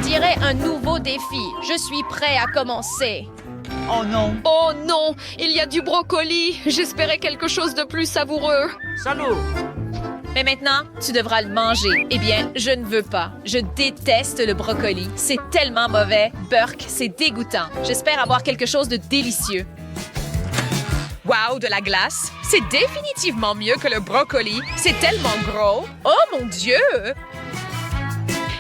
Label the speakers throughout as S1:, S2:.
S1: dirait un nouveau défi. Je suis prêt à commencer.
S2: Oh non.
S1: Oh non, il y a du brocoli. J'espérais quelque chose de plus savoureux.
S2: Salut.
S1: Mais maintenant, tu devras le manger. Eh bien, je ne veux pas. Je déteste le brocoli. C'est tellement mauvais. Burk, c'est dégoûtant. J'espère avoir quelque chose de délicieux. Wow, de la glace. C'est définitivement mieux que le brocoli. C'est tellement gros. Oh mon Dieu!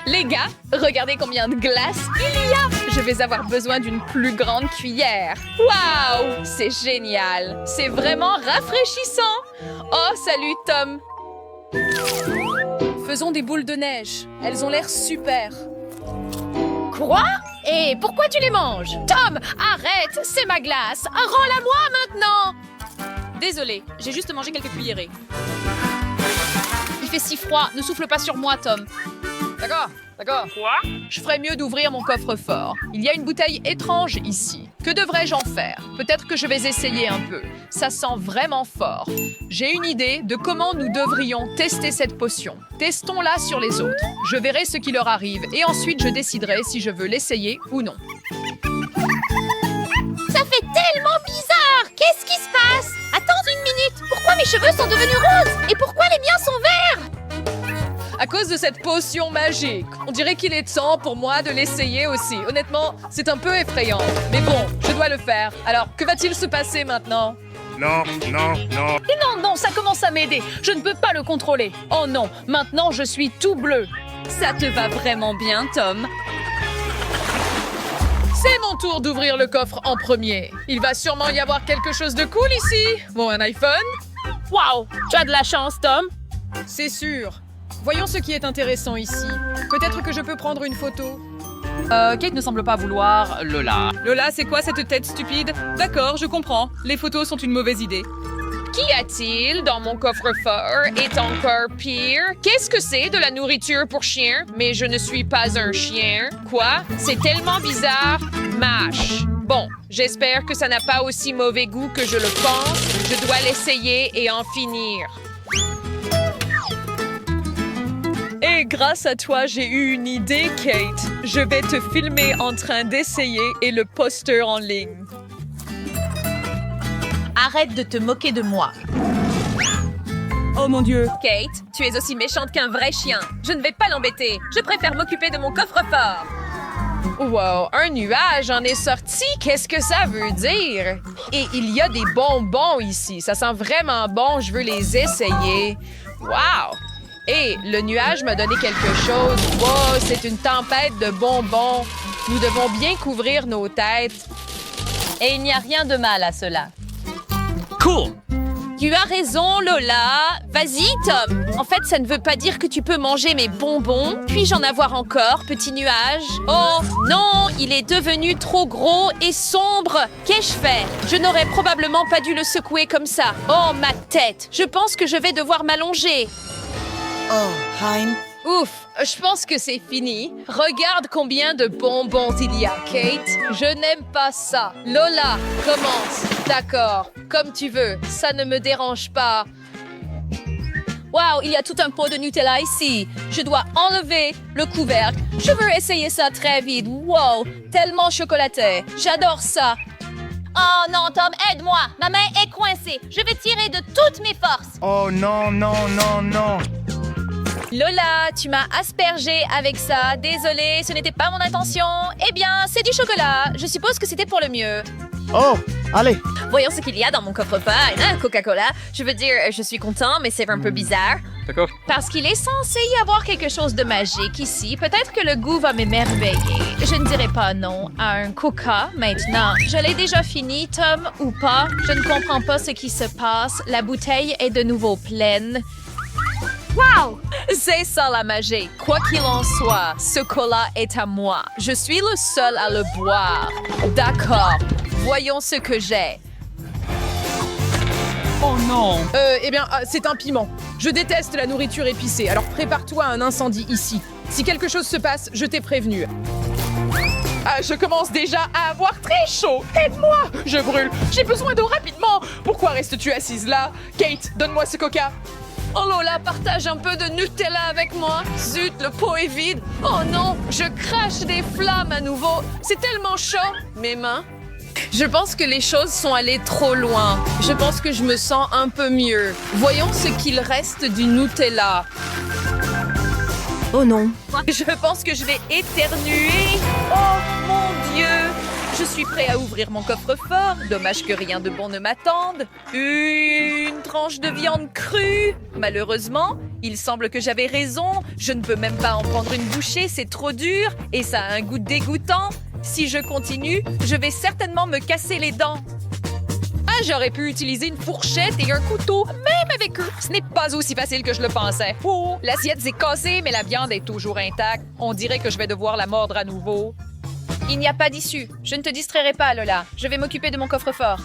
S1: Les gars, regardez combien de glace il y a! Je vais avoir besoin d'une plus grande cuillère. Wow! C'est génial! C'est vraiment rafraîchissant! Oh, salut, Tom! Faisons des boules de neige. Elles ont l'air super. Quoi? Et pourquoi tu les manges? Tom, arrête! C'est ma glace! Rends-la-moi maintenant! Désolé, j'ai juste mangé quelques cuillerées. Il fait si froid, ne souffle pas sur moi, Tom. D'accord, d'accord. Quoi? Je ferais mieux d'ouvrir mon coffre-fort. Il y a une bouteille étrange ici. Que devrais-je en faire? Peut-être que je vais essayer un peu. Ça sent vraiment fort. J'ai une idée de comment nous devrions tester cette potion. Testons-la sur les autres. Je verrai ce qui leur arrive et ensuite je déciderai si je veux l'essayer ou non.
S3: Ça fait tellement bizarre! Qu'est-ce qui se passe? Attends une minute! Pourquoi mes cheveux sont devenus roses? Et pourquoi les miens sont verts?
S1: À cause de cette potion magique. On dirait qu'il est temps pour moi de l'essayer aussi. Honnêtement, c'est un peu effrayant. Mais bon, je dois le faire. Alors, que va-t-il se passer maintenant?
S4: Non, non, non.
S1: Et non, non, ça commence à m'aider. Je ne peux pas le contrôler. Oh non, maintenant je suis tout bleu. Ça te va vraiment bien, Tom. C'est mon tour d'ouvrir le coffre en premier. Il va sûrement y avoir quelque chose de cool ici. Bon, un iPhone? Wow, tu as de la chance, Tom. C'est sûr. Voyons ce qui est intéressant ici. Peut-être que je peux prendre une photo. Kate ne semble pas vouloir. Lola. Lola, c'est quoi cette tête stupide? D'accord, je comprends. Les photos sont une mauvaise idée. Qu'y a-t-il dans mon coffre-fort est encore pire? Qu'est-ce que c'est de la nourriture pour chien? Mais je ne suis pas un chien. Quoi? C'est tellement bizarre. Mâche. Bon, j'espère que ça n'a pas aussi mauvais goût que je le pense. Je dois l'essayer et en finir. Et grâce à toi, j'ai eu une idée, Kate. Je vais te filmer en train d'essayer et le poster en ligne.
S3: Arrête de te moquer de moi.
S1: Oh mon Dieu. Kate, tu es aussi méchante qu'un vrai chien. Je ne vais pas l'embêter. Je préfère m'occuper de mon coffre-fort. Wow, un nuage en est sorti. Qu'est-ce que ça veut dire? Et il y a des bonbons ici. Ça sent vraiment bon. Je veux les essayer. Wow! Et le nuage m'a donné quelque chose. Wow, c'est une tempête de bonbons. Nous devons bien couvrir nos têtes.
S3: Et il n'y a rien de mal à cela.
S2: Cool.
S1: Tu as raison, Lola. Vas-y, Tom. En fait, ça ne veut pas dire que tu peux manger mes bonbons. Puis-je en avoir encore, petit nuage? Oh, non, il est devenu trop gros et sombre. Qu'ai-je fait? Je n'aurais probablement pas dû le secouer comme ça. Oh, ma tête. Je pense que je vais devoir m'allonger.
S5: Oh, Hein.
S1: Ouf, je pense que c'est fini. Regarde combien de bonbons il y a, Kate. Je n'aime pas ça. Lola, commence. D'accord, comme tu veux. Ça ne me dérange pas. Wow, il y a tout un pot de Nutella ici. Je dois enlever le couvercle. Je veux essayer ça très vite. Wow, tellement chocolaté. J'adore ça.
S3: Oh non, Tom, aide-moi! Ma main est coincée. Je vais tirer de toutes mes forces.
S4: Oh non, non, non, non.
S1: Lola, tu m'as aspergé avec ça. Désolée, ce n'était pas mon intention. Eh bien, c'est du chocolat. Je suppose que c'était pour le mieux.
S5: Oh, allez.
S1: Voyons ce qu'il y a dans mon coffre-fort. Coca-Cola. Je veux dire, je suis content, mais c'est un peu bizarre.
S2: D'accord.
S1: Parce qu'il est censé y avoir quelque chose de magique ici. Peut-être que le goût va m'émerveiller. Je ne dirais pas non à un coca maintenant. Je l'ai déjà fini, Tom, ou pas. Je ne comprends pas ce qui se passe. La bouteille est de nouveau pleine. Wow! C'est ça la magie. Quoi qu'il en soit, ce cola est à moi. Je suis le seul à le boire. D'accord. Voyons ce que j'ai.
S2: Oh non.
S6: Eh bien, c'est un piment. Je déteste la nourriture épicée, alors prépare-toi à un incendie ici. Si quelque chose se passe, je t'ai prévenu. Ah, je commence déjà à avoir très chaud. Aide-moi! Je brûle. J'ai besoin d'eau rapidement. Pourquoi restes-tu assise là? Kate, donne-moi ce coca.
S1: Oh Lola, partage un peu de Nutella avec moi. Zut, le pot est vide. Oh non, je crache des flammes à nouveau. C'est tellement chaud. Mes mains. Je pense que les choses sont allées trop loin. Je pense que je me sens un peu mieux. Voyons ce qu'il reste du Nutella.
S5: Oh non.
S1: Je pense que je vais éternuer. Oh mon Dieu! Je suis prêt à ouvrir mon coffre-fort. Dommage que rien de bon ne m'attende. Une tranche de viande crue. Malheureusement, il semble que j'avais raison. Je ne peux même pas en prendre une bouchée, c'est trop dur. Et ça a un goût dégoûtant. Si je continue, je vais certainement me casser les dents. Ah, j'aurais pu utiliser une fourchette et un couteau, même avec eux. Ce n'est pas aussi facile que je le pensais. Oh, l'assiette s'est cassée, mais la viande est toujours intacte. On dirait que je vais devoir la mordre à nouveau.
S3: Il n'y a pas d'issue. Je ne te distrairai pas, Lola. Je vais m'occuper de mon coffre-fort.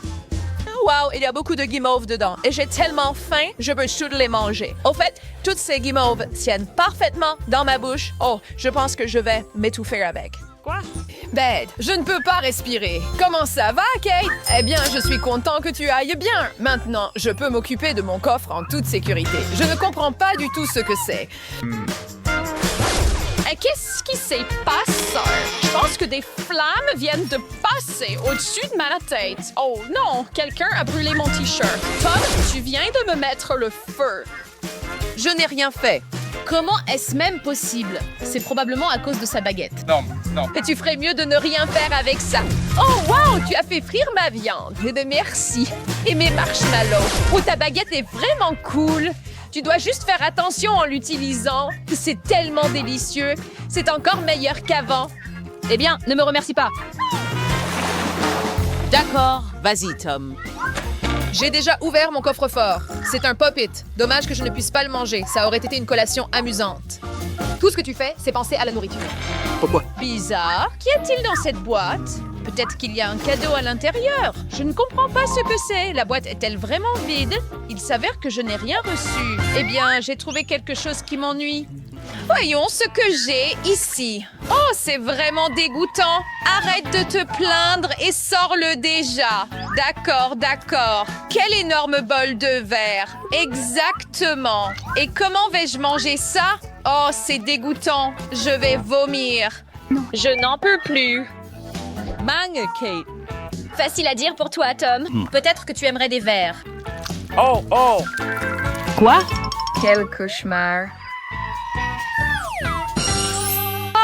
S1: Wow, il y a beaucoup de guimauves dedans. Et j'ai tellement faim, je veux toutes les manger. Au fait, toutes ces guimauves tiennent parfaitement dans ma bouche. Oh, je pense que je vais m'étouffer avec. Quoi? Bed, je ne peux pas respirer. Comment ça va, Kate? Eh bien, je suis content que tu ailles bien. Maintenant, je peux m'occuper de mon coffre en toute sécurité. Je ne comprends pas du tout ce que c'est. Qu'est-ce qui s'est passé? Je pense que des flammes viennent de passer au-dessus de ma tête. Oh non, quelqu'un a brûlé mon t-shirt. Tom, tu viens de me mettre le feu. Je n'ai rien fait.
S3: Comment est-ce même possible? C'est probablement à cause de sa baguette.
S4: Non, non.
S1: Et tu ferais mieux de ne rien faire avec ça. Oh wow, tu as fait frire ma viande. Merci. Et mes marshmallows. Oh, ta baguette est vraiment cool. Tu dois juste faire attention en l'utilisant. C'est tellement délicieux. C'est encore meilleur qu'avant.
S3: Eh bien, ne me remercie pas.
S5: D'accord. Vas-y, Tom.
S1: J'ai déjà ouvert mon coffre-fort. C'est un pop-it. Dommage que je ne puisse pas le manger. Ça aurait été une collation amusante. Tout ce que tu fais, c'est penser à la nourriture.
S5: Pourquoi?
S1: Bizarre. Qu'y a-t-il dans cette boîte? Peut-être qu'il y a un cadeau à l'intérieur. Je ne comprends pas ce que c'est. La boîte est-elle vraiment vide? Il s'avère que je n'ai rien reçu. Eh bien, j'ai trouvé quelque chose qui m'ennuie. Voyons ce que j'ai ici. Oh, c'est vraiment dégoûtant. Arrête de te plaindre et sors-le déjà. D'accord, d'accord. Quel énorme bol de verre. Exactement. Et comment vais-je manger ça? Oh, c'est dégoûtant. Je vais vomir. Je n'en peux plus.
S5: Bang, Kate.
S3: Facile à dire pour toi, Tom. Peut-être que tu aimerais des verres.
S4: Oh, oh.
S5: Quoi?
S1: Quel cauchemar.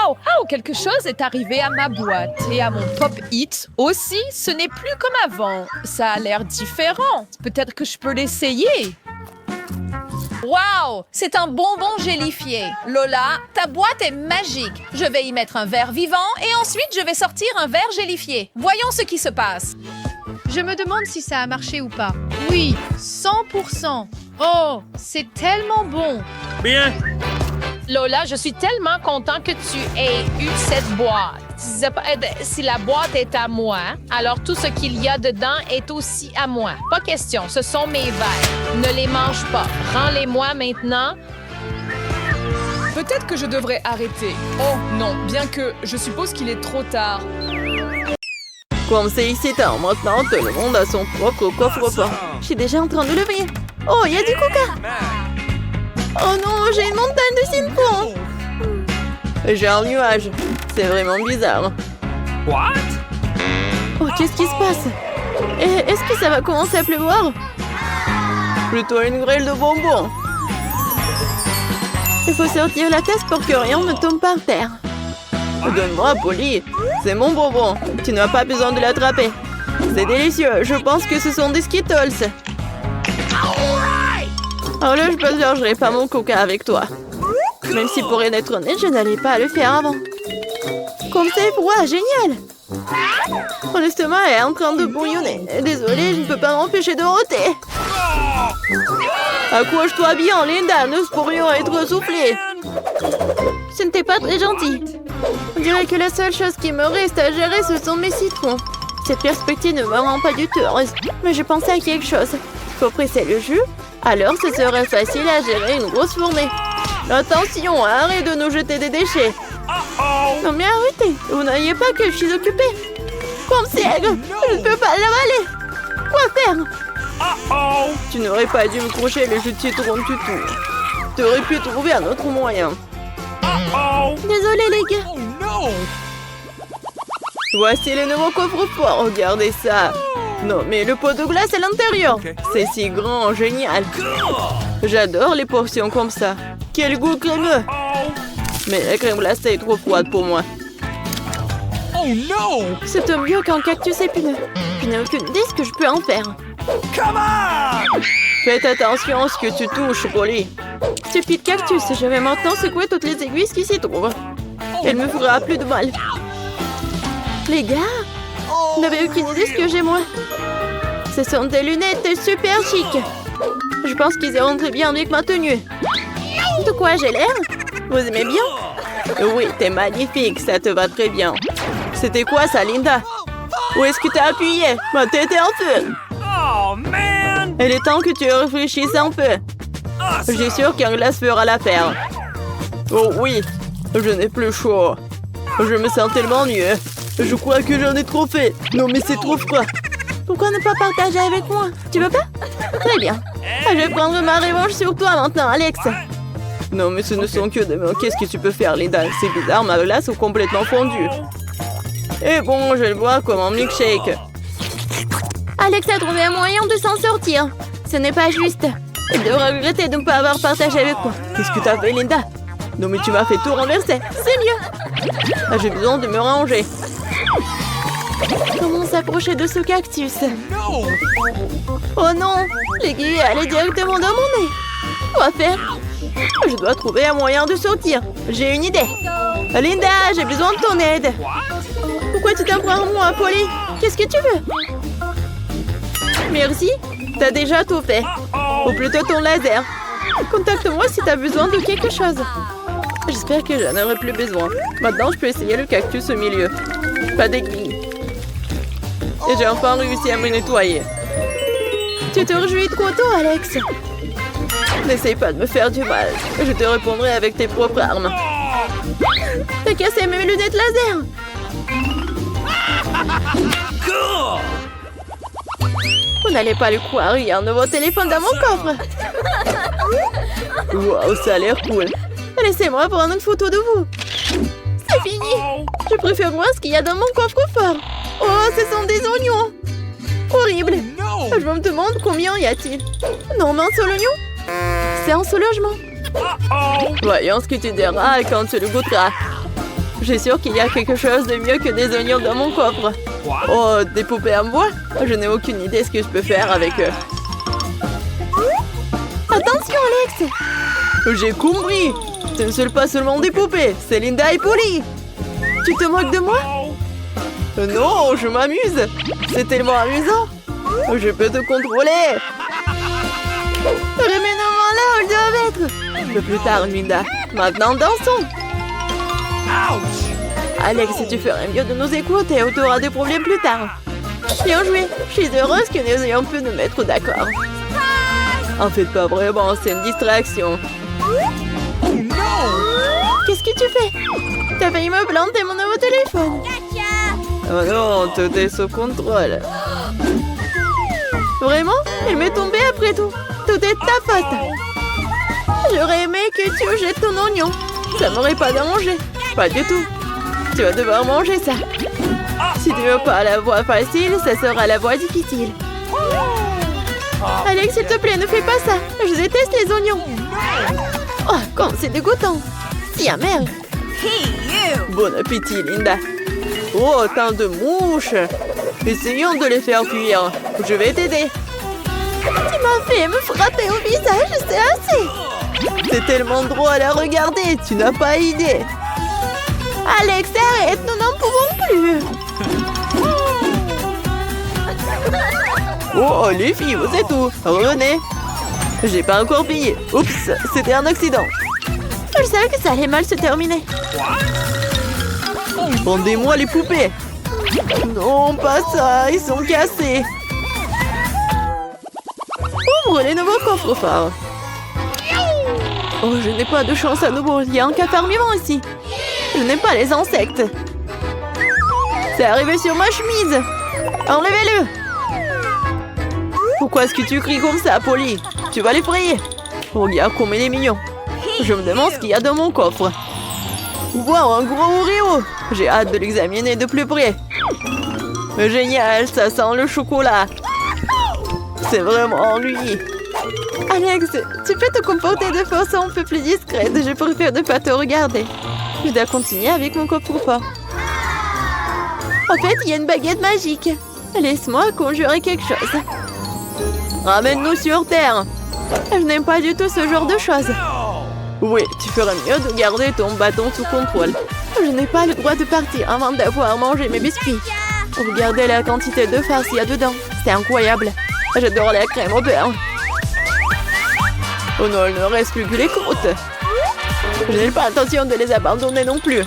S1: Oh, oh, quelque chose est arrivé à ma boîte et à mon pop-it aussi. Ce n'est plus comme avant. Ça a l'air différent. Peut-être que je peux l'essayer. Wow! C'est un bonbon gélifié. Lola, ta boîte est magique. Je vais y mettre un verre vivant et ensuite je vais sortir un verre gélifié. Voyons ce qui se passe.
S3: Je me demande si ça a marché ou pas. Oui, 100%. Oh, c'est tellement bon.
S4: Bien.
S1: Lola, je suis tellement content que tu aies eu cette boîte. Si la boîte est à moi, alors tout ce qu'il y a dedans est aussi à moi. Pas question, ce sont mes verres. Ne les mange pas. Rends-les-moi maintenant. Peut-être que je devrais arrêter. Oh non, bien que je suppose qu'il est trop tard.
S7: Comme c'est excitant, maintenant tout le monde a son propre coffre-fort. Je suis déjà en train de l'ouvrir. Oh, il y a du coca. Oh non, j'ai une montagne de citron. J'ai un nuage. C'est vraiment bizarre.
S4: What?
S7: Oh, qu'est-ce qui se passe? Et est-ce que ça va commencer à pleuvoir? Plutôt une grêle de bonbons. Il faut sortir la tasse pour que rien ne tombe par terre. Donne-moi, Polly. C'est mon bonbon. Tu n'as pas besoin de l'attraper. C'est délicieux. Je pense que ce sont des Skittles. Oh là, je partagerai pas mon coca avec toi. Même si pour être honnête, je n'allais pas le faire avant. Comme c'est froid, génial! Mon estomac est en train de bouillonner. Désolée, je ne peux pas m'empêcher de roter. Accroche-toi bien, Linda, nous pourrions être soufflés. Ce n'était pas très gentil. On dirait que la seule chose qui me reste à gérer, ce sont mes citrons. Cette perspective ne me rend pas du tout heureuse. Mais j'ai pensé à quelque chose. Pour presser le jus, alors ce serait facile à gérer une grosse fournée. Attention, arrête de nous jeter des déchets. Non mais arrêtez, vous n'ayez pas que je suis occupée. Comme c'est aigre, je ne peux pas l'avaler. Quoi faire?
S4: Uh-oh.
S7: Tu n'aurais pas dû me coucher le jeu de citron du tout. Tu aurais pu trouver un autre moyen.
S4: Uh-oh.
S7: Désolé les gars.
S2: Oh non!
S7: Voici le nouveau coffre-fort, regardez ça. Non, mais le pot de glace à l'intérieur. C'est si grand, génial. J'adore les portions comme ça. Quel goût crémeux. Mais la crème glacée est trop froide pour moi.
S2: Oh non!
S7: C'est mieux qu'un cactus épineux. Je n'ai aucune idée ce que je peux en faire.
S4: Come on.
S7: Faites attention à ce que tu touches, Polly. Stupide cactus, je vais maintenant secouer toutes les aiguilles qui s'y trouvent. Elle me fera plus de mal. Les gars, vous n'avez aucune idée ce que j'ai moi. Ce sont des lunettes super chic. Je pense qu'ils iront très bien avec ma tenue. De quoi j'ai l'air? Vous aimez bien? Oui, t'es magnifique, ça te va très bien. C'était quoi ça, Linda? Où est-ce que t'as appuyé? Ma tête est en feu.
S4: Oh, man.
S7: Il est temps que tu réfléchisses un peu. Je suis sûre qu'un glace fera l'affaire. Oh oui, je n'ai plus chaud. Je me sens tellement mieux. Je crois que j'en ai trop fait. Non mais c'est trop froid. Pourquoi ne pas partager avec moi? Tu veux pas? Très bien. Je vais prendre ma revanche sur toi maintenant, Alex. Non mais ce ne sont que des mains. Qu'est-ce que tu peux faire, Linda? C'est bizarre, ma glace est complètement fondue. Et bon, je vais le boire comme un milkshake. Alex a trouvé un moyen de s'en sortir. Ce n'est pas juste. Il devra regretter de ne pas avoir partagé avec moi. Qu'est-ce que t'as fait, Linda? Non mais tu m'as fait tout renverser. C'est mieux. J'ai besoin de me ranger. Comment s'approcher de ce cactus?
S2: Non!
S7: Oh non! L'aiguille est allée directement dans mon nez. Quoi faire? Je dois trouver un moyen de sortir. J'ai une idée. Linda, j'ai besoin de ton aide. Pourquoi tu t'en prends à moi, Polly? Qu'est-ce que tu veux? Merci. T'as déjà tout fait. Ou plutôt ton laser. Contacte-moi si t'as besoin de quelque chose. J'espère que j'en aurai plus besoin. Maintenant, je peux essayer le cactus au milieu. Pas d'aiguille. Et j'ai enfin réussi à me nettoyer. Tu te réjouis trop tôt, Alex. N'essaye pas de me faire du mal. Je te répondrai avec tes propres armes. T'as cassé mes lunettes laser. Vous n'allez pas le croire, il y a un nouveau téléphone dans mon coffre. Waouh, ça a l'air cool. Laissez-moi prendre une photo de vous. C'est fini. Je préfère voir ce qu'il y a dans mon coffre-fort. Oh, ce sont des oignons. Horrible.
S2: Non!
S7: Je me demande combien y a-t-il. Non, mais un seul oignon. C'est un soulagement. Voyons ce que tu diras quand tu le goûteras. J'ai sûr qu'il y a quelque chose de mieux que des oignons dans mon coffre. Oh, des poupées en bois? Je n'ai aucune idée ce que je peux faire avec eux. Attention, Alex! J'ai compris. Ce ne sont pas seulement des poupées, c'est Linda et Polly. Tu te moques de moi? Non, je m'amuse. C'est tellement amusant. Je peux te contrôler. Remets-nous là où ils doivent être. Un peu plus tard, Linda. Maintenant, dansons. Alex, si tu ferais mieux de nous écouter ou tu auras des problèmes plus tard. Bien joué. Je suis heureuse que nous ayons pu nous mettre d'accord. En fait, pas vraiment, c'est une distraction.
S2: Oh non!
S7: Qu'est-ce que tu fais? T'as failli me planter mon nouveau téléphone. Oh non, tout est sous contrôle. Vraiment? Il m'est tombé après tout. Tout est ta faute. J'aurais aimé que tu jettes ton oignon. Ça m'aurait pas dérangé. Pas du tout. Tu vas devoir manger ça. Si tu veux pas la voie facile, ça sera la voie difficile. Alex, s'il te plaît, ne fais pas ça. Je déteste les oignons. Oh, comme c'est dégoûtant. Si amer. Bon appétit, Linda. Oh, tant de mouches. Essayons de les faire fuir. Je vais t'aider. Tu m'as fait me frapper au visage, c'est assez. C'est tellement drôle à regarder, tu n'as pas idée. Alex, arrête, nous n'en pouvons plus. Oh, les filles, vous êtes où? Revenez. J'ai pas encore payé. Oups, c'était un accident. Je savais que ça allait mal se terminer. Rendez-moi les poupées. Non, pas ça, ils sont cassés. Ouvre les nouveaux coffres forts. Oh, je n'ai pas de chance à nouveau. Il y a un cafard vivant ici. Je n'aime pas les insectes. C'est arrivé sur ma chemise. Enlevez-le. Pourquoi est-ce que tu cries comme ça, Polly? Tu vas l'effrayer. Regarde comme il est mignon. Je me demande ce qu'il y a dans mon coffre. Wow, un gros Oreo! J'ai hâte de l'examiner de plus près. Génial, ça sent le chocolat. C'est vraiment lui. Alex, tu peux te comporter de façon un peu plus discrète. Je préfère ne pas te regarder. Je dois continuer avec mon coffre-fort. En fait, il y a une baguette magique. Laisse-moi conjurer quelque chose. Ramène-nous sur Terre. Je n'aime pas du tout ce genre de choses. Oui, tu ferais mieux de garder ton bâton sous contrôle. Je n'ai pas le droit de partir avant d'avoir mangé mes biscuits. Regardez la quantité de farce qu'il y a dedans. C'est incroyable. J'adore la crème au beurre. Oh non, il ne reste plus que les croûtes. Je n'ai pas l'intention de les abandonner non plus.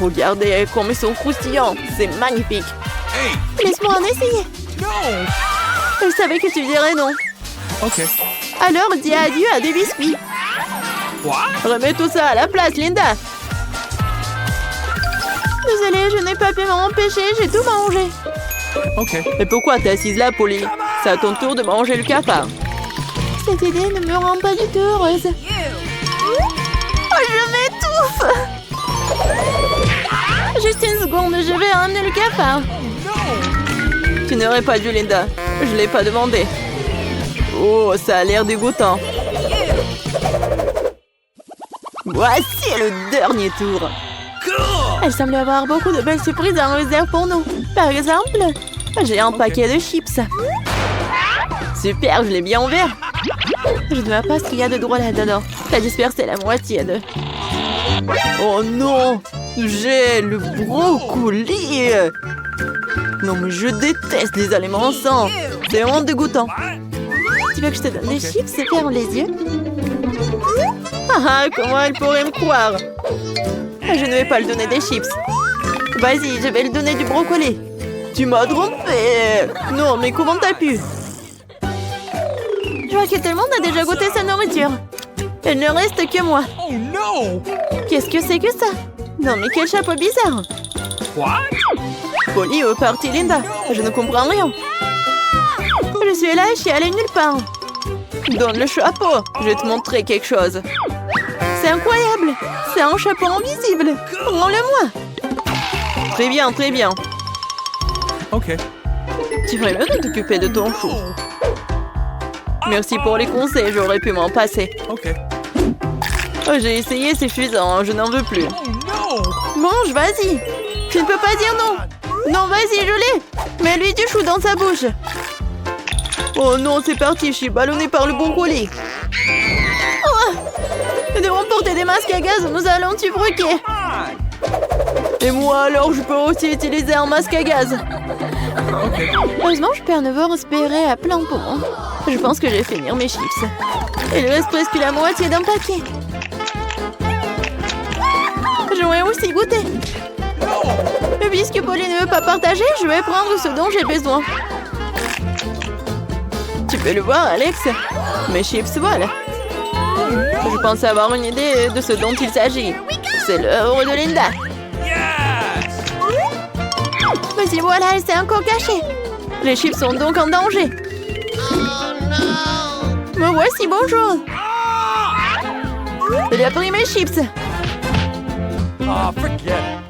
S7: Regardez comme ils sont croustillants. C'est magnifique.
S2: Hey,
S7: Laisse-moi en essayer.
S2: no!
S7: Je savais que tu dirais non.
S2: Okay.
S7: Alors, dis adieu à des biscuits.
S2: What?
S7: Remets tout ça à la place, Linda. Désolée, je n'ai pas pu m'en empêcher. J'ai tout mangé.
S2: Okay.
S7: Mais pourquoi t'es assise là, Polly? C'est à ton tour de manger le cafard. Cette idée ne me rend pas du tout heureuse. Oh, je m'étouffe! Juste une seconde, je vais ramener le cafard. Tu n'aurais pas dû, Linda. Je l'ai pas demandé. Oh, ça a l'air dégoûtant. Voici le dernier tour. Elle semble avoir beaucoup de belles surprises en réserve pour nous. Par exemple, j'ai un paquet de chips. Super, je l'ai bien ouvert. Je ne vois pas ce qu'il y a de drôle là-dedans. T'as dispersé la moitié de... Oh non! J'ai le brocoli! Non mais je déteste les aliments sans. C'est vraiment dégoûtant. Tu veux que je te donne des chips et ferme les yeux? Ah, comment elle pourrait me croire? Je ne vais pas lui donner des chips. Vas-y, je vais lui donner du brocoli. Tu m'as trompé. Non, mais comment t'as pu? Je vois que tout le monde a déjà goûté sa nourriture. Il ne reste que moi.
S2: Oh no!
S7: Qu'est-ce que c'est que ça? Non, mais quel chapeau bizarre.
S2: What?
S7: Polly, où est partie Linda? Je ne comprends rien. Je suis là et je suis allée nulle part. Donne le chapeau. Je vais te montrer quelque chose. C'est incroyable. C'est un chapeau invisible. Rends-le-moi. Très bien, très bien.
S2: Okay.
S7: Tu ferais mieux de t'occuper de ton chou. Merci pour les conseils, j'aurais pu m'en passer.
S2: Okay.
S7: Oh, j'ai essayé, c'est suffisant, je n'en veux plus.
S2: Oh no!
S7: Mange, vas-y. Tu ne peux pas dire non. Non, vas-y, je l'ai. Mets-lui du chou dans sa bouche. Oh non, c'est parti, je suis ballonnée par le brocoli. Oh, nous devons porter des masques à gaz, nous allons t'y broquer. Et moi alors, je peux aussi utiliser un masque à gaz. Heureusement, je peux à nouveau respirer à plein poumon. Je pense que je vais finir mes chips. Il reste presque la moitié d'un paquet. J'aurais aussi goûté. Mais puisque Pauline ne veut pas partager, je vais prendre ce dont j'ai besoin. Tu peux le voir, Alex. Mes chips, voilà. Je pense avoir une idée de ce dont il s'agit. C'est l'œuvre de Linda. Vas-y, voilà, elle s'est encore cachée. Les chips sont donc en danger. Me voici, bonjour. Il a pris mes chips.
S4: Ah, forget it.